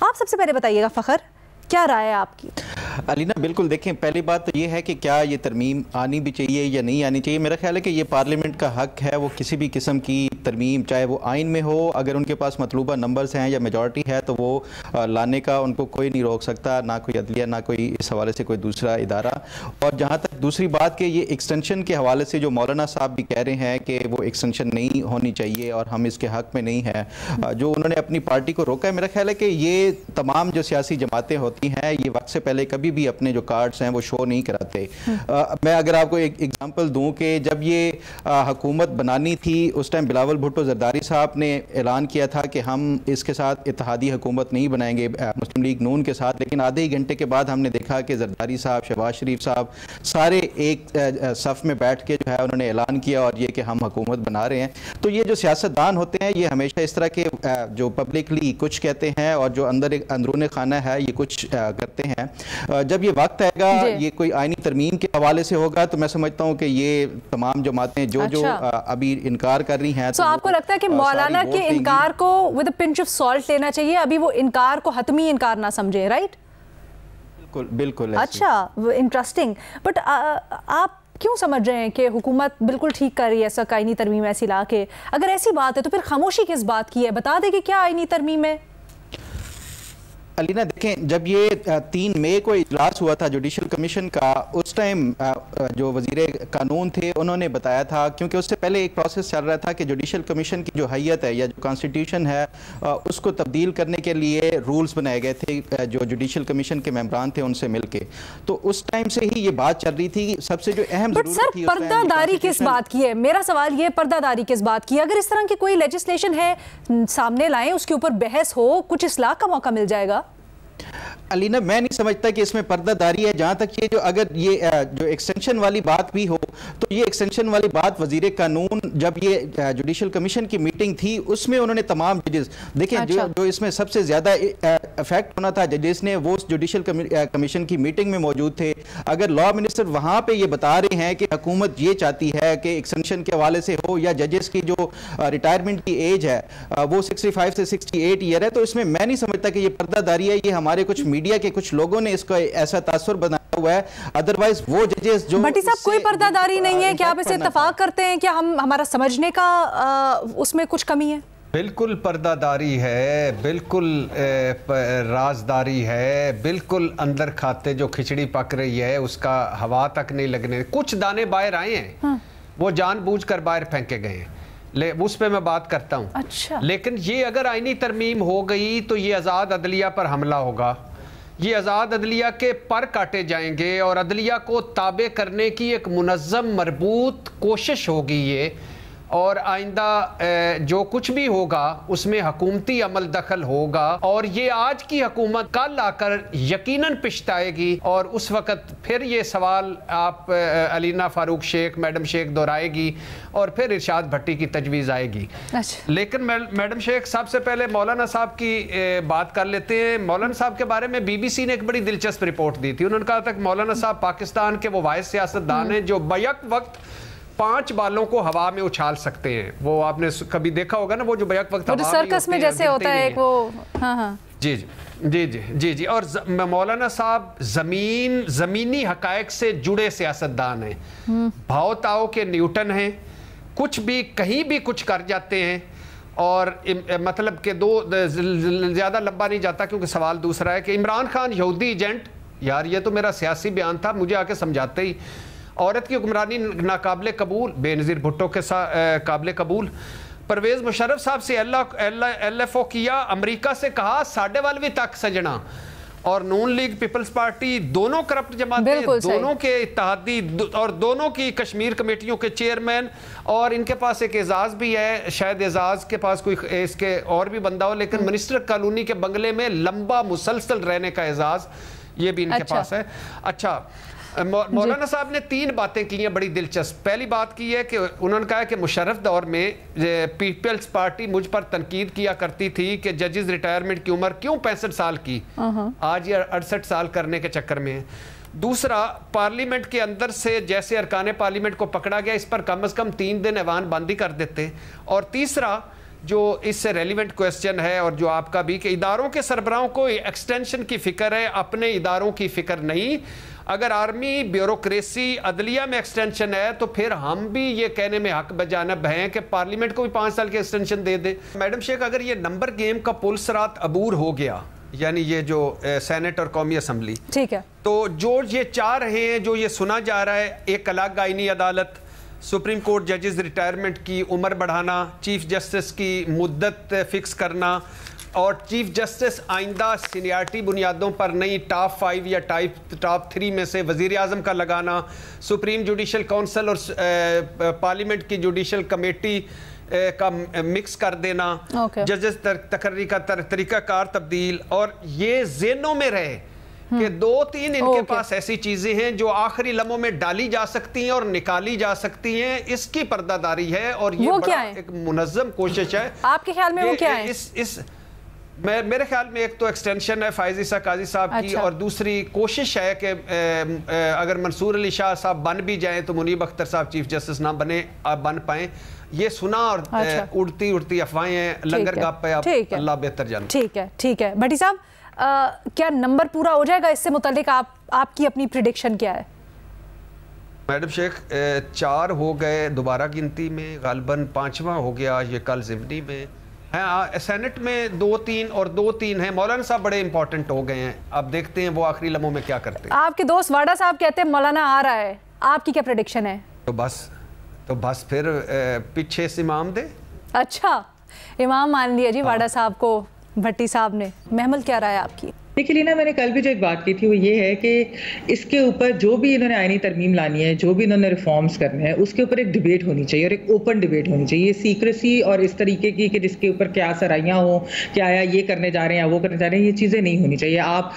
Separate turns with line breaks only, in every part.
آپ سب سے پہلے بتائیے گا فخر، کیا رائے ہے آپ کی؟
علینا بالکل دیکھیں، پہلی بات تو یہ ہے کہ کیا یہ ترمیم آنی بھی چاہیے یا نہیں آنی چاہیے. میرا خیال ہے کہ یہ پارلیمنٹ کا حق ہے، وہ کسی بھی قسم کی ترمیم چاہے وہ آئین میں ہو، اگر ان کے پاس مطلوبہ نمبرز ہیں یا میجورٹی ہے تو وہ لانے کا ان کو کوئی نہیں روک سکتا، نہ کوئی عدلیہ نہ کوئی اس حوالے سے کوئی دوسرا ادارہ. اور جہاں تک دوسری بات کہ یہ ایکسٹینشن کے حوالے سے جو مولانا صاحب بھی کہہ رہے ہیں کہ وہ ایکسٹینشن نہیں ہونی چاہیے اور ہم اس کے حق میں نہیں ہیں، جو انہوں نے اپنی پارٹی کو روکا ہے، میرا خیال ہے کہ یہ تمام جو سیاسی جماعتیں ہوتی ہیں یہ وقت سے پہلے کبھی بھی اپنے جو کارڈز ہیں وہ شو نہیں کراتے. میں اگر آپ کو ایک ایگزامپل دوں کہ جب یہ حکومت بنانی تھی اس ٹائم بلاول بھٹو زرداری صاحب نے اعلان کیا تھا کہ ہم اس کے ساتھ اتحادی حکومت نہیں بنائیں گے مسلم لیگ نون کے ساتھ، لیکن آدھے ہی گھنٹے کے بعد ہم نے دیکھا کہ زرداری صاحب، شہباز شریف صاحب سارے ایک صف میں بیٹھ کے جو ہے انہوں نے اعلان کیا اور یہ کہ ہم حکومت بنا رہے ہیں. تو یہ جو سیاستدان ہوتے ہیں یہ ہمیشہ اس طرح کے جو پبلکلی کچھ کہتے ہیں اور جو اندرون خانہ ہے یہ کچھ کرتے ہیں. جب یہ وقت آئے گا یہ کوئی آئینی ترمیم کے حوالے سے ہوگا تو میں سمجھتا ہوں کہ یہ تمام جماعتیں جو ابھی انکار کر رہی ہیں.
تو آپ کو لگتا ہے کہ مولانا کے انکار کو with a pinch of salt لینا چاہیے، ابھی وہ انکار کو حتمی انکار نہ سمجھے، رائٹ؟
بالکل.
اچھا، انٹرسٹنگ. بٹ آپ کیوں سمجھ رہے ہیں کہ حکومت بالکل ٹھیک کر رہی ہے ایسا آئینی ترمیم ایسی لا کے؟ اگر ایسی بات ہے تو پھر خاموشی کس بات کی ہے؟ بتا دیں کہ کیا آئینی ترمیم ہے.
علینا دیکھیں، جب یہ 3 مئی کو اجلاس ہوا تھا جوڈیشل کمیشن کا، اس ٹائم جو وزیر قانون تھے انہوں نے بتایا تھا، کیونکہ اس سے پہلے ایک پروسیس چل رہا تھا کہ جوڈیشل کمیشن کی جو حیت ہے یا جو کانسٹیٹیوشن ہے اس کو تبدیل کرنے کے لیے رولز بنائے گئے تھے جو جوڈیشل کمیشن کے ممبران تھے ان سے مل کے. تو اس ٹائم سے ہی یہ بات چل رہی تھی. سب سے جو اہم ضرورت تھی
پردہ داری کس بات کی ہے؟ میرا سوال یہ، پردہ داری کس بات کی ہے؟ اگر اس طرح کی کوئی لیجسلیشن ہے سامنے لائیں، اس کے اوپر بحث ہو، کچھ اصلاح کا موقع مل جائے گا.
علینا میں نہیں سمجھتا کہ اس میں پردہ داری ہے. جہاں تک یہ جو اگر یہ جو ایکسٹینشن والی بات بھی ہو تو یہ ایکسٹینشن والی بات وزیر قانون جب یہ جوڈیشل کمیشن کی میٹنگ تھی اس میں انہوں نے تمام ججز دیکھیں جو اس میں سب سے زیادہ افیکٹ ہونا تھا ججز نے وہ جوڈیشل کمیشن کی میٹنگ میں موجود تھے. اگر لا منسٹر وہاں پہ یہ بتا رہے ہیں کہ حکومت یہ چاہتی ہے کہ ایکسٹینشن کے حوالے سے ہو یا ججز کی جو ریٹائرمنٹ کی ایج ہے وہ 65 سے 68 ایئر ہے، تو اس میں نہیں سمجھتا کہ یہ پردہ داری ہے. یہ ہمارے کچھ میڈیا کے کچھ لوگوں نے اس کو ایسا تاثر بنایا ہوا ہے. ادروائز وہ ججز جو
بھٹی صاحب کوئی پردہ داری نہیں ہے، کیا آپ اسے اتفاق کرتے ہیں کہ ہمارا سمجھنے کا اس میں کچھ کمی ہے؟
بالکل پردہ داری ہے، بالکل رازداری ہے، بالکل اندر کھاتے جو کھچڑی پک رہی ہے اس کا ہوا تک نہیں لگنے. کچھ دانے باہر آئے ہیں وہ جان بوجھ کر باہر پھینکے گئے ہیں، اس پہ میں بات کرتا ہوں. لیکن یہ اگر آئینی ترمیم ہو گئی تو یہ آزاد عدلیہ پر حملہ ہوگا، یہ آزاد عدلیہ کے پر کاٹے جائیں گے اور عدلیہ کو تابع کرنے کی ایک منظم مربوط کوشش ہوگی یہ. اور آئندہ جو کچھ بھی ہوگا اس میں حکومتی عمل دخل ہوگا اور یہ آج کی حکومت کل آ کر یقیناً پچھتائے گی. اور اس وقت پھر یہ سوال آپ علینا فاروق شیخ میڈم شیخ دہرائے گی اور پھر ارشاد بھٹی کی تجویز آئے گی. لیکن میڈم شیخ سب سے پہلے مولانا صاحب کی بات کر لیتے ہیں. مولانا صاحب کے بارے میں بی بی سی نے ایک بڑی دلچسپ رپورٹ دی تھی. انہوں نے کہا تھا کہ مولانا صاحب پاکستان کے وہ واحد سیاستدان ہیں جو بیک وقت 5 بالوں کو ہوا میں اچھال سکتے ہیں. وہ آپ نے کبھی دیکھا ہوگا نا، وہ جو بیک وقت ہوا
سرکس میں جیسے ہوتا ہے وہ.
جی. اور مولانا صاحب زمینی حقائق سے جڑے سیاستدان ہیں، بھاؤ تاؤ کے نیوٹن ہیں، کچھ بھی کہیں بھی کچھ کر جاتے ہیں. اور مطلب کہ زیادہ لمبا نہیں جاتا کیونکہ سوال دوسرا ہے کہ عمران خان یہودی ایجنٹ، یار یہ تو میرا سیاسی بیان تھا، مجھے آ کے سمجھاتے ہی. عورت کی حکمرانی ناقابل قبول، بے نظیر بھٹو کے ساتھ قابل قبول. پرویز مشرف صاحب سے ایل ایف او کیا، امریکہ سے کہا 12.5 تک سجنا. اور نون لیگ پیپلز پارٹی دونوں کرپٹ جماعتیں، دونوں کے اتحادی اور دونوں کی کشمیر کمیٹیوں کے چیئرمین. اور ان کے پاس ایک اعزاز بھی ہے، شاید اعزاز کے پاس کوئی اس کے اور بھی بندہ ہو، لیکن منسٹر کالونی کے بنگلے میں لمبا مسلسل رہنے کا اعزاز یہ بھی ان کے پاس ہے. اچھا، مولانا صاحب نے 3 باتیں کی ہیں بڑی دلچسپ. پہلی بات کی ہے کہ انہوں نے کہا کہ مشرف دور میں پیپلز پارٹی مجھ پر تنقید کیا کرتی تھی کہ ججز ریٹائرمنٹ کی عمر کیوں 65 سال کی، آج یہ 68 سال کرنے کے چکر میں ہے. دوسرا، پارلیمنٹ کے اندر سے جیسے ارکان پارلیمنٹ کو پکڑا گیا، اس پر کم از کم 3 دن ایوان بندی کر دیتے. اور تیسرا جو اس سے ریلیونٹ کویسچن ہے اور جو آپ کا بھی کہ اداروں کے سربراہوں کو ایکسٹینشن کی فکر ہے, اپنے اداروں کی فکر نہیں. اگر آرمی, بیوروکریسی, عدلیہ میں ایکسٹینشن ہے تو پھر ہم بھی یہ کہنے میں حق بجانب ہیں کہ پارلیمنٹ کو بھی 5 سال کی ایکسٹینشن دے دے. میڈم شیخ, اگر یہ نمبر گیم کا پلس رات عبور ہو گیا, یعنی یہ جو سینٹ اور قومی اسمبلی,
ٹھیک ہے,
تو جو یہ چاہ رہے ہیں, جو یہ سنا جا رہا ہے, ایک الگ آئینی عدالت, سپریم کورٹ ججز ریٹائرمنٹ کی عمر بڑھانا, چیف جسٹس کی مدت فکس کرنا, اور چیف جسٹس آئندہ سینیارٹی بنیادوں پر نہیں ٹاپ 5 یا ٹاپ 3 میں سے وزیر اعظم کا لگانا, سپریم جوڈیشل کونسل اور پارلیمنٹ کی جوڈیشل کمیٹی کا مکس کر دینا, ججز تقرری کا طریقہ کار تبدیل, اور یہ ذہنوں میں رہے کہ 2-3 ان کے پاس ایسی چیزیں ہیں جو آخری لمحوں میں ڈالی جا سکتی ہیں اور نکالی جا سکتی ہیں. اس کی پردہ داری ہے اور یہ بڑا ایک منظم کوشش ہے.
آپ کے خیال میں وہ کیا ہے؟
میرے خیال میں ایک تو ایکسٹینشن ہے فائز عیسیٰ قاضی صاحب کی, اور دوسری کوشش ہے کہ اگر منصور علی شاہ صاحب بن بھی جائیں تو منیب اختر صاحب چیف جسٹس نہ بن پائیں. یہ سنا اور اڑتی افواہیں ہیں, لنگر گپ پہ اللہ بہتر جانتا.
ٹھیک ہے. بھٹی صاحب, کیا نمبر پورا ہو جائے گا؟ اس سے متعلق آپ کی اپنی پریڈکشن کیا ہے؟
میڈم شیخ 4 ہو گئے دوبارہ گنتی میں, غالباً 5واں ہو گیا یہ کل ضمنی میں. سینٹ میں 2-3 اور 2-3 ہیں. مولانا صاحب بڑے امپورٹنٹ ہو گئے ہیں, اب دیکھتے ہیں وہ آخری لمحوں میں کیا کرتے ہیں.
آپ کے دوست واڈا صاحب کہتے ہیں مولانا آ رہا ہے, آپ کی کیا پریڈکشن ہے؟
تو بس پھر پیچھے سے امام دے.
اچھا, امام مان لیا جی واڈا صاحب کو بھٹی صاحب نے. محمل کیا رہا ہے آپ کی؟
دیکھیے لینا, میں نے کل بھی جو ایک بات کی تھی وہ یہ ہے کہ اس کے اوپر جو بھی انہوں نے آئینی ترمیم لانی ہے, جو بھی انہوں نے ریفارمز کرنے ہیں, اس کے اوپر ایک ڈیبیٹ ہونی چاہیے اور ایک اوپن ڈیبیٹ ہونی چاہیے. یہ سیکریسی اور اس طریقے کی کہ جس کے اوپر کیا سرائیاں ہوں کہ آیا یہ کرنے جا رہے ہیں یا وہ کرنے جا رہے ہیں, یہ چیزیں نہیں ہونی چاہیے. آپ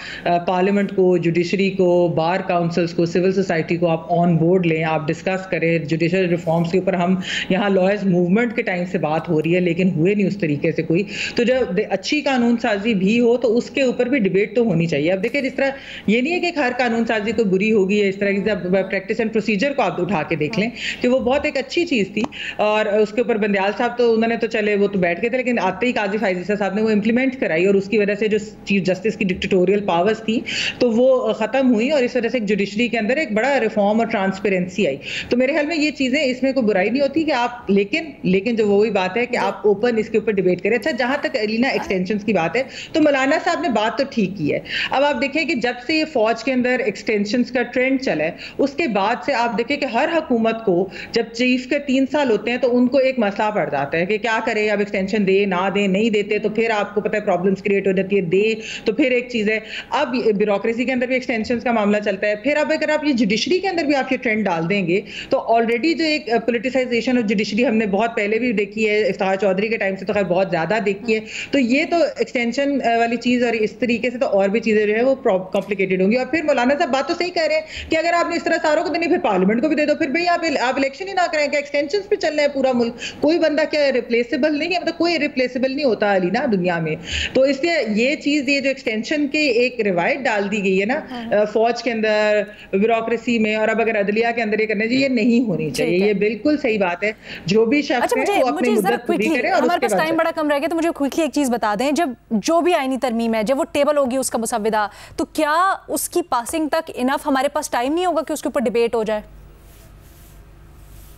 پارلیمنٹ کو, جوڈیشری کو, بار کاؤنسلس کو, سول سوسائٹی کو آپ آن بورڈ لیں, آپ ڈسکس کریں. جوڈیشل ریفارمز کے اوپر ہم یہاں لائرز موومنٹ کے ٹائم سے بات ہو رہی ہے لیکن ہوئے نہیں اس طریقے سے کوئی. تو جب اچھی قانون سازی بھی ہو تو اس کے اوپر بھی ڈیبیٹ تو ہونی چاہیے. اب دیکھیں جس طرح یہ نہیں ہے کہ ہر قانون سازی کو بری ہوگی, ہے اس طرح کی پریکٹس اینڈ پروسیجر کو آپ اٹھا کے دیکھ لیں کہ وہ بہت ایک اچھی چیز تھی. اور اس کے اوپر بندیال صاحب تو انہوں نے تو چلے وہ تو بیٹھ کے تھے, لیکن آتے ہی قاضی فائز عیسیٰ صاحب نے وہ امپلیمنٹ کرائی اور اس کی وجہ سے جو چیف جسٹس کی ڈکٹیٹوریل پاورز تھی تو وہ ختم ہوئی, اور اس وجہ سے جوڈیشری کے اندر ایک بڑا ریفارم اور ٹرانسپیرنسی آئی. تو میرے خیال میں یہ چیزیں, اس میں کوئی برائی نہیں ہوتی کہ آپ, لیکن جو وہی بات ہے کہ آپ اوپن اس کے اوپر ڈیبیٹ کریں. اچھا, جہاں تک الینا ایکسٹینشنز کی بات ہے تو مولانا صاحب نے بات تو ٹھیک کی ہے. اب آپ دیکھیں کہ جب سے یہ فوج کے اندر ایکسٹینشنز کا ٹرینڈ چلا ہے اس کے بعد سے آپ دیکھیں کہ ہر حکومت کو جب چیف کے 3 سال ہوتے ہیں تو ان کو ایک مسئلہ پڑ جاتا ہے کہ کیا کرے, اب ایکسٹینشن دے نہ دے, نہیں دیتے تو پھر آپ کو پتہ ہے پرابلمس کریٹ ہو جاتی ہے, دے تو پھر ایک چیز ہے. اب بیوروکریسی کے اندر بھی ایکسٹینشنز کا معاملہ چلتا ہے. پھر اب اگر آپ یہ جوڈیشری کے اندر بھی آپ یہ ٹرینڈ ڈال دیں گے تو آلریڈی جو ایک پولیٹیسائزیشن آف جوڈیشری ہم نے بہت پہلے بھی دیکھی ہے, افتخار چودھری کے ٹائم سے تو خیر بہت زیادہ دیکھی ہے. تو یہ تو ایکسٹینشن والی چیز اور اس طریقے سے تو اور بھی چیزیں جو ہے وہ کمپلیکیٹڈ ہوں گی. اور پھر مولانا صاحب بات تو صحیح کہہ رہے ہیں کہ اگر آپ نے اس طرح ساروں کو دینی پھر پارلیمنٹ کو بھی دے دو, پھر بھئی آپ الیکشن ہی نہ کریں, کہ ایکسٹینشنز پہ چل رہا ہے پورا ملک. کوئی بندہ کیا ریپلیسیبل نہیں ہے, مطلب کوئی ریپلیسیبل نہیں ہوتا علی نا دنیا میں. تو اس لیے یہ چیز, یہ جو ایکسٹینشن کی ایک روایت ڈال دی گئی ہے نا فوج کے اندر, بیوروکریسی میں, اور اب اگر عدلیہ کے اندر یہ کرنا چاہیے, یہ نہیں ہونی چاہیے. یہ بالکل صحیح بات ہے. جو بھی شخص ہے وہ اپنی مدت پوری کرے. اور
ہمارے پاس ٹائم بڑا کم رہ گیا تو مجھے کوئکلی ایک چیز بتا دیں, جب جو بھی آئینی ترمیم ہے جب وہ ٹیبل ہوگی اس کا مسودہ, تو کیا اس کی پاسنگ تک انف ہمارے پاس ٹائم نہیں ہوگا کہ اس کے اوپر ڈیبیٹ ہو جائے؟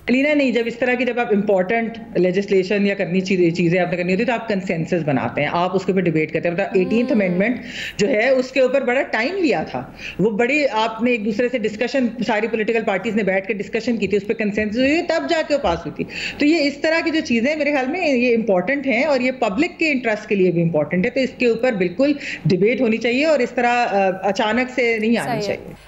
لینا نہیں, جب اس طرح کی جب آپ امپورٹنٹ لیجسلیشن یا کرنی چیزیں آپ نے کرنی ہوتی تو آپ کنسنسس بناتے ہیں, آپ اس کے اوپر ڈیبیٹ کرتے ہیں. مطلب 18th امینڈمنٹ جو ہے اس کے اوپر بڑا ٹائم لیا تھا, وہ بڑی آپ نے ایک دوسرے سے ڈسکشن, ساری پولیٹیکل پارٹیز نے بیٹھ کے ڈسکشن کی تھی, اس پہ کنسنسس ہوئی تب جا کے وہ پاس ہوئی تھی. تو یہ اس طرح کی جو چیزیں میرے خیال میں یہ امپورٹنٹ ہیں اور یہ پبلک کے انٹرسٹ کے لیے بھی امپورٹنٹ ہے. تو اس کے اوپر بالکل ڈیبیٹ ہونی چاہیے اور اس طرح اچانک سے نہیں آنی چاہیے.